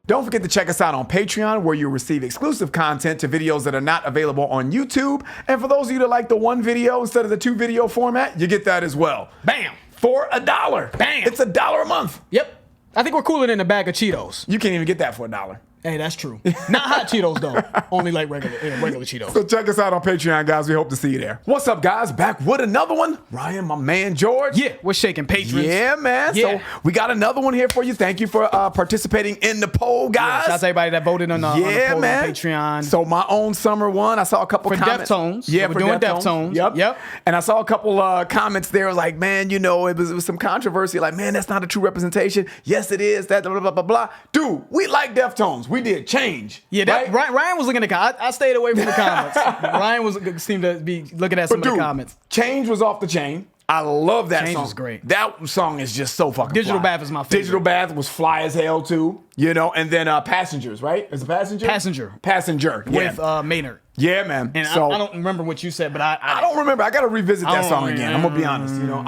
Don't forget to check us out on Patreon, where you'll receive exclusive content to videos that are not available on YouTube. And for those of you that like the one video instead of the 2 video format, you get that as well. Bam. For $1. Bam. It's $1 a month. Yep. I think we're cooler than a bag of Cheetos. You can't even get that for $1. Hey, that's true. Not hot Cheetos, though. Only like regular Cheetos. So check us out on Patreon, guys. We hope to see you there. What's up, guys? Back with another one. Ryan, my man, George. Yeah, we're shaking patrons. Yeah, man. Yeah. So we got another one here for you. Thank you for participating in the poll, guys. Shout out to everybody that voted on the poll on Patreon. So my own summer one, I saw a couple comments. Deftones. Yeah, we're for doing Deftones. Yep. And I saw a couple comments there like, man, you know, it was some controversy. Like, man, that's not a true representation. Yes, it is. That blah, blah, blah, blah. Dude, we like Deftones. We did change. Yeah, Ryan was looking at the comments. I stayed away from the comments. Ryan seemed to be looking at some of the comments. Change was off the chain. I love that Change song. was great. That song is just so fucking Digital fly. Bath is my favorite. Digital Bath was fly as hell too. You know, and then Passengers, right? Is it Passenger? Passenger. Yeah. With Maynard. Yeah, man. And so, I don't remember what you said, but I don't remember. I got to revisit that song again. I'm going to be honest. You know,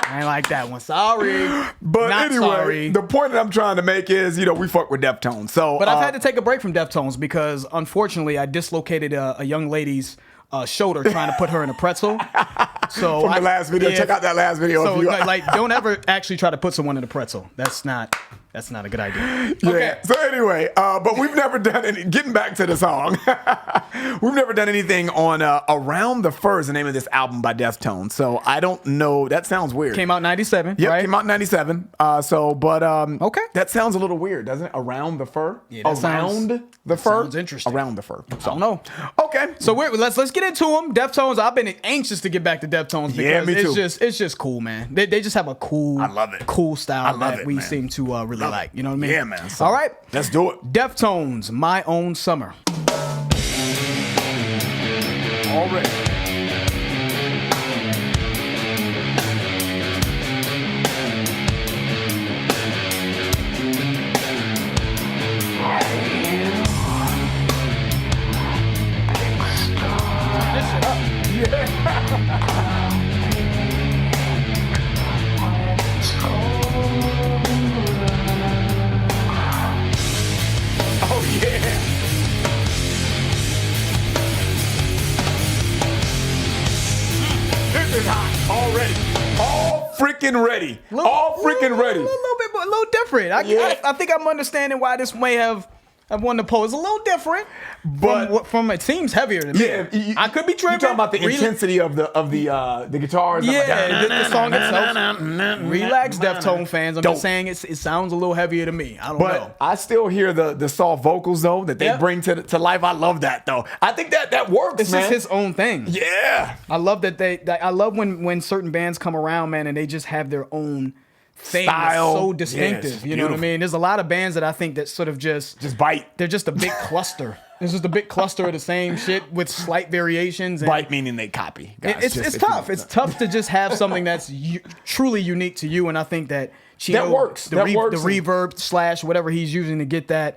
I ain't like that one. Sorry. But Not anyway, sorry. the point that I'm trying to make is, you know, we fuck with Deftones. So, but I've had to take a break from Deftones because, unfortunately, I dislocated a young lady's shoulder trying to put her in a pretzel. So from the last video, check out that last video. So like, don't ever actually try to put someone in a pretzel. That's not a good idea. Yeah. Okay. So anyway, but we've never done any. Getting back to the song, we've never done anything on "Around the Fur" is the name of this album by Deftones. So I don't know. That sounds weird. Came out in '97. Yep, right? came out in '97. Okay. That sounds a little weird, doesn't it? Around the fur. Yeah, Around the fur. Sounds interesting. Around the fur. So, I don't know. Okay. So let's get into them. Deftones. I've been anxious to get back to Deftones because me too. it's just cool, man. They just have a cool, I love it. Cool style that it, we man. seem to really like. You know what I mean? Yeah, man. So, all right. Let's do it. Deftones, My Own Summer. Already. Oh yeah. This is hot already. All freaking ready. All freaking ready. A little different. I think I'm understanding why this may have won the poll. It's a little different, but from it seems heavier to me. Yeah, I could be tripping. You're talking about the intensity of the guitars. Yeah, the song itself. Relax, Deftone fans. I'm just saying it sounds a little heavier to me. I don't know. I still hear the soft vocals though that they bring to life. I love that though. I think that works. This is his own thing. Yeah, I love that I love when certain bands come around, man, and they just have their own thing style. So distinctive. You know what I mean? There's a lot of bands that I think that sort of just bite. They're just a big cluster. It's just a big cluster of the same shit with slight variations. And bite meaning they copy. Guys, it's tough. It's tough to just have something that's truly unique to you. And I think that Chino, that works. The reverb / whatever he's using to get that.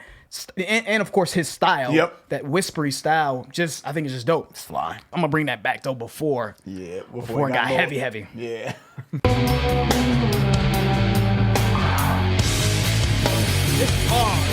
And of course his style, that whispery style, I think it's just dope. It's fly. I'm gonna bring that back though before it got heavy. Yeah. It's hard.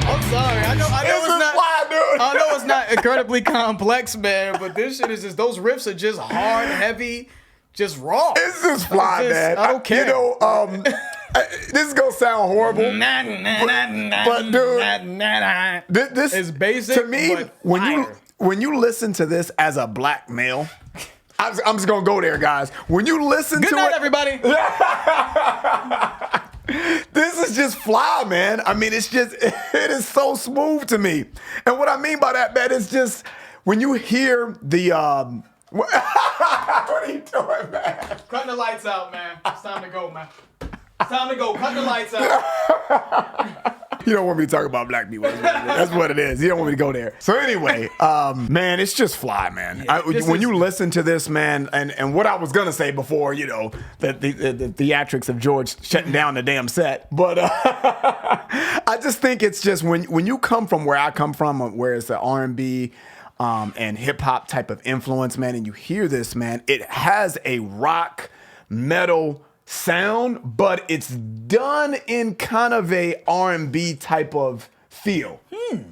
I'm sorry. I know it's not incredibly complex, man, but this shit is just, those riffs are just hard, heavy, just raw. It's just fly, man. I don't care. You know, this is gonna sound horrible, but dude, this is basic. To me, when you listen to this as a black male, I'm just gonna go there, guys. When you listen Good to night, it, everybody. This is just fly, man. I mean, it is so smooth to me. And what I mean by that, man, is just when you hear the what are you doing, man? Cutting the lights out, man. It's time to go, man. It's time to go. Cut the lights out. You don't want me to talk about black people. That's what it is. You don't want me to go there. So anyway, man, it's just fly, man. Yeah, when you listen to this, man, and what I was gonna say before, you know, the theatrics of George shutting down the damn set, but I just think it's just when you come from where I come from, where it's the R&B and hip hop type of influence, man, and you hear this, man, it has a rock metal sound, but it's done in kind of a R&B type of feel.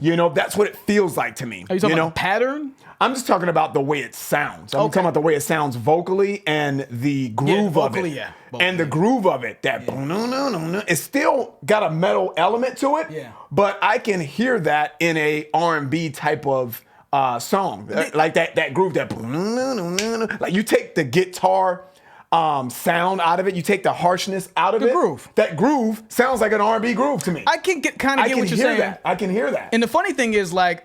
You know, that's what it feels like to me. Are you talking know? about pattern? I'm just talking about the way it sounds. I'm talking about the way it sounds vocally and the groove of it. Yeah. And the groove of it, it's still got a metal element to it, but I can hear that in a R&B type of song. Like that groove, like you take the guitar sound out of it, you take the harshness out of it. Groove. That groove sounds like an R&B groove to me. I can kind of get what you're saying. I can hear that. And the funny thing is, like,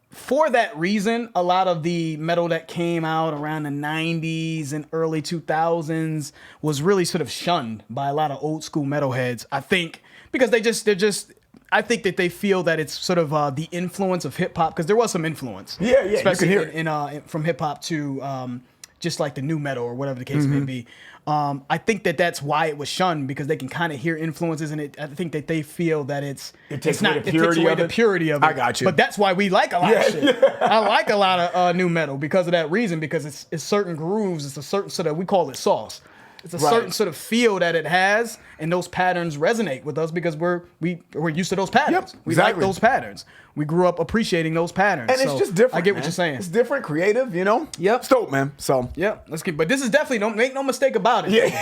for that reason, a lot of the metal that came out around the 90s and early 2000s was really sort of shunned by a lot of old school metalheads. I think because I think that they feel that it's sort of the influence of hip hop, because there was some influence. Yeah, especially you can hear it. From hip hop to just like the new metal or whatever the case may be. I think that that's why it was shunned, because they can kind of hear influences, and I think that they feel that it takes away the purity of it. I got you. But that's why we like a lot of shit. I like a lot of new metal because of that reason, because it's certain grooves, it's a certain sort of, we call it sauce. It's a certain sort of feel that it has, and those patterns resonate with us because we're used to those patterns. Yep, we like those patterns. We grew up appreciating those patterns. And it's just different. I get what you're saying. It's different, creative, you know? Yep. It's dope, man. So let's keep. But this is definitely, don't make no mistake about it. yeah.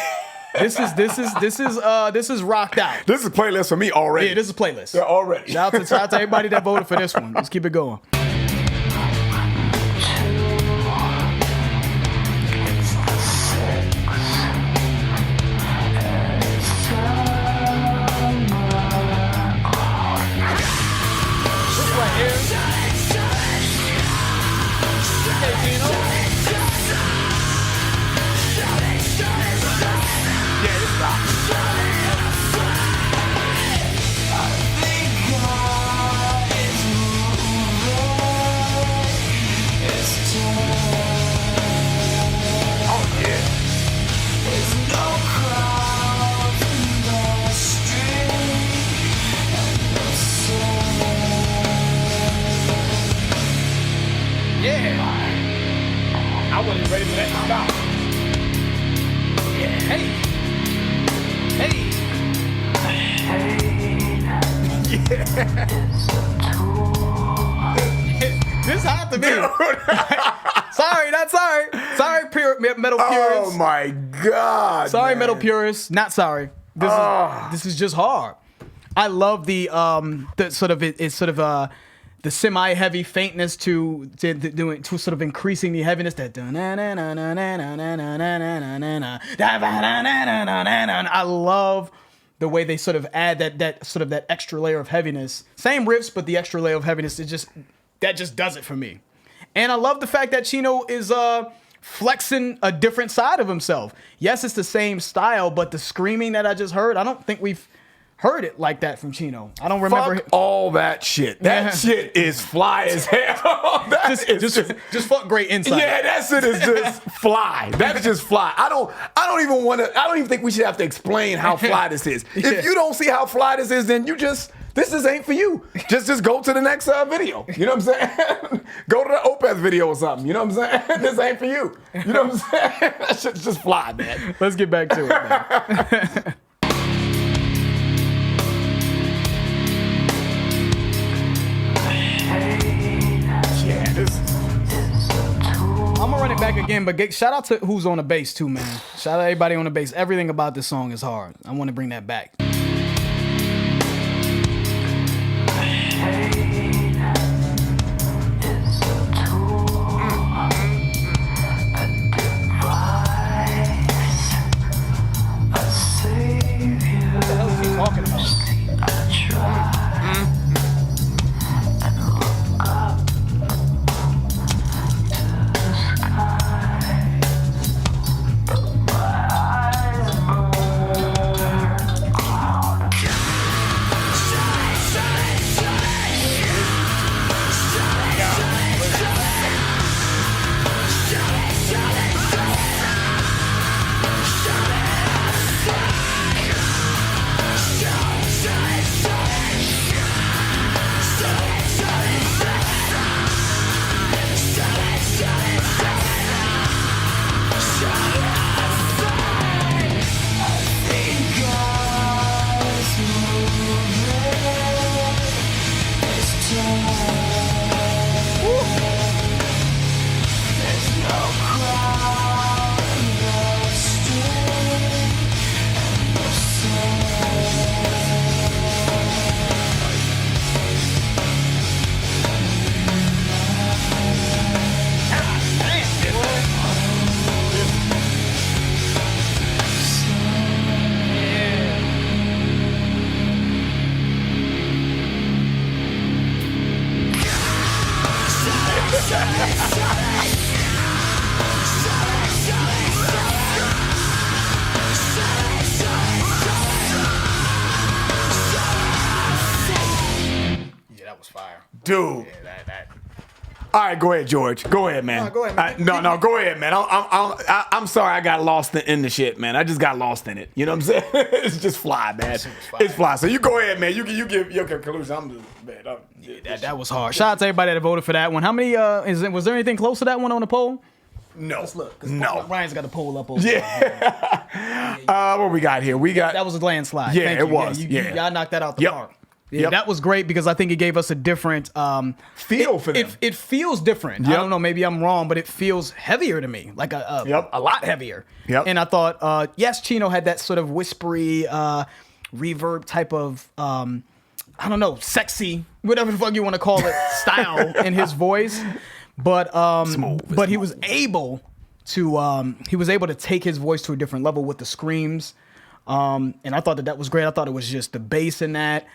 This is rocked out. This is a playlist for me already. Yeah, this is a playlist. Yeah, already. Shout out to everybody that voted for this one. Let's keep it going. I wasn't ready for that to stop. Yeah. Hey. This hot to me. Sorry, not sorry. Sorry, metal purists. Oh my God. Sorry, man. metal purists. Not sorry. This is just hard. I love the sort of it's sort of the semi-heavy faintness to sort of increasing the heaviness. That I love the way they sort of add that extra layer of heaviness. Same riffs, but the extra layer of heaviness. That just does it for me. And I love the fact that Chino is flexing a different side of himself. Yes, it's the same style, but the screaming that I just heard, I don't think we've heard it like that from Chino. I don't remember. Fuck all that shit. That shit is fly as hell. just fuck great insight. Yeah, that shit is just fly. That's just fly. I don't even think we should have to explain how fly this is. If you don't see how fly this is, then this ain't for you. Just go to the next video. You know what I'm saying? Go to the Opeth video or something. You know what I'm saying? This ain't for you. You know what I'm saying? That shit's just fly, man. Let's get back to it, man. I'm gonna run it back again, but shout out to who's on the bass too, man. Shout out everybody on the bass. Everything about this song is hard. I want to bring that back. What the hell is he talking about? Dude. All right, go ahead, George. Go ahead, man. No, go ahead, man. No, go ahead, man. I'm sorry I got lost in the shit, man. I just got lost in it. You know what I'm saying? It's just fly, man. It's fly. So you go ahead, man. You give your conclusion. I'm just, man. That was hard. Shout out to everybody that voted for that one. How many? Was there anything close to that one on the poll? No. Let's look. No. Ryan's got a poll up over Yeah. What we got here? We got. That was a landslide. Yeah, Thank it you. was. Y'all knocked that out the Yep. park. Yeah, Yep. that was great because I think it gave us a different feel for them. It feels different. I Yep. don't know, maybe I'm wrong, but it feels heavier to me, like a lot heavier. Yep. And I thought, yes, Chino had that sort of whispery reverb type of, I don't know, sexy, whatever the fuck you want to call it, style in his voice. But Smooth. he was able to take his voice to a different level with the screams. And I thought that was great. I thought it was just the bass in that,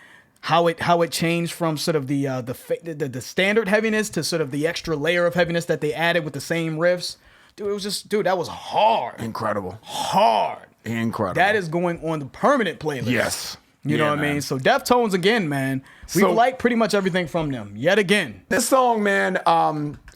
how it changed from sort of the standard heaviness to sort of the extra layer of heaviness that they added with the same riffs. Dude, it was just, that was hard. Incredible. Hard. Incredible. That is going on the permanent playlist. Yes. You know what I mean? So Deftones again, man. We've liked pretty much everything from them. Yet again. This song, man,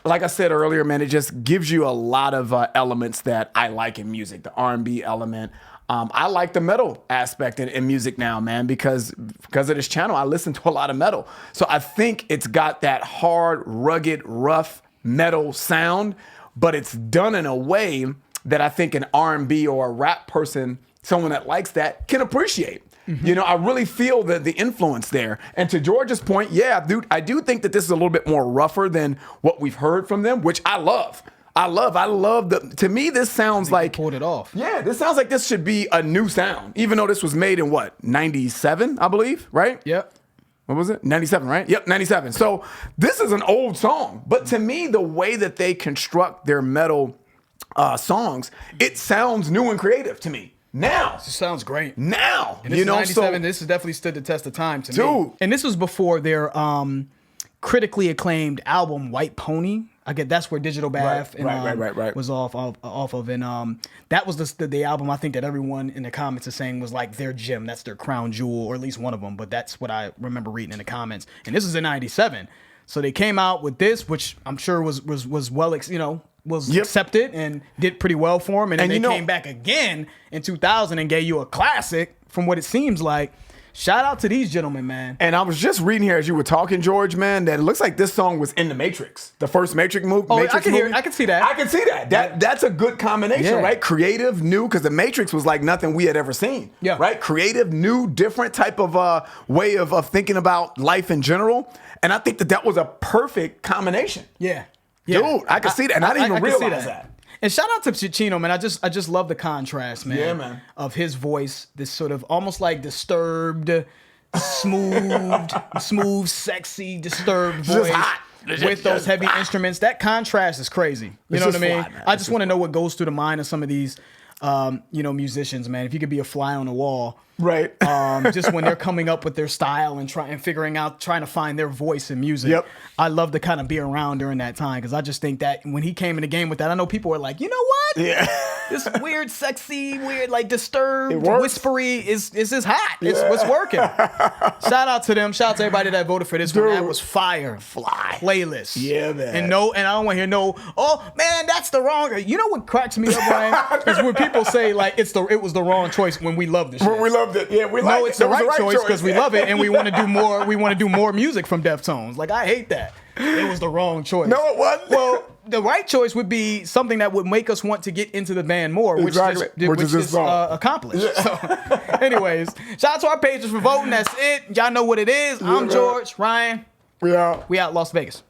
like I said earlier, man, it just gives you a lot of elements that I like in music. The R&B element. I like the metal aspect in music now, man, because of this channel, I listen to a lot of metal. So I think it's got that hard, rugged, rough metal sound, but it's done in a way that I think an R&B or a rap person, someone that likes that, can appreciate. Mm-hmm. You know, I really feel the influence there. And to George's point, yeah, dude, I do think that this is a little bit more rougher than what we've heard from them, which I love. I love to me, this sounds like. Pulled it off. Yeah, this sounds like this should be a new sound, even though this was made in what, 97, I believe, right? Yep. What was it? 97, right? Yep, 97. So this is an old song, but to me, the way that they construct their metal songs, it sounds new and creative to me. Now. This sounds great. Now. And this is 97. This has definitely stood the test of time to me. Dude. And this was before their critically acclaimed album, White Pony. I get that's where Digital Bath right. was off of. And that was the album I think that everyone in the comments is saying was like their gem. That's their crown jewel, or at least one of them. But that's what I remember reading in the comments. And this is in 97. So they came out with this, which I'm sure was well, was accepted and did pretty well for them. And then they came back again in 2000 and gave you a classic from what it seems like. Shout out to these gentlemen, man. And I was just reading here as you were talking, George, man, that it looks like this song was in the Matrix, the first Matrix movie. Oh, I can hear it. I can see that. I can see that. That's a good combination, right? Creative, new, because the Matrix was like nothing we had ever seen. Yeah. Right? Creative, new, different type of way of thinking about life in general. And I think that was a perfect combination. Yeah. Dude, I can see that. And I didn't even realize that. And shout out to Chino, man. I just love the contrast, man. Yeah, man. Of his voice, this sort of almost like disturbed, smooth, sexy, disturbed voice. Just hot. With those heavy instruments. That contrast is crazy. You know what I mean? Fly, I just want to know what goes through the mind of some of these musicians, man. If you could be a fly on the wall. Right. Just when they're coming up with their style and trying to find their voice in music. Yep. I love to kind of be around during that time because I just think that when he came in the game with that, I know people were like, you know what? Yeah. This weird, sexy, like disturbed, works. whispery is hot. It's working. Shout out to them. Shout out to everybody that voted for this one. That was fire. Fly. Playlist. Yeah, man. And I don't want to hear oh man, that's the wrong. You know what cracks me up, Brian? Is when people say like it was the wrong choice when we love this shit. When we loved it. Yeah, we like it. It's the right choice because we love it and we want to do more. We want to do more music from Deftones. Like I hate that. It was the wrong choice. No, it wasn't. Well, the right choice would be something that would make us want to get into the band more, which is accomplished. Yeah. So, anyways, shout out to our pages for voting. That's it. Y'all know what it is. I'm George. Ryan. We out. We out Las Vegas.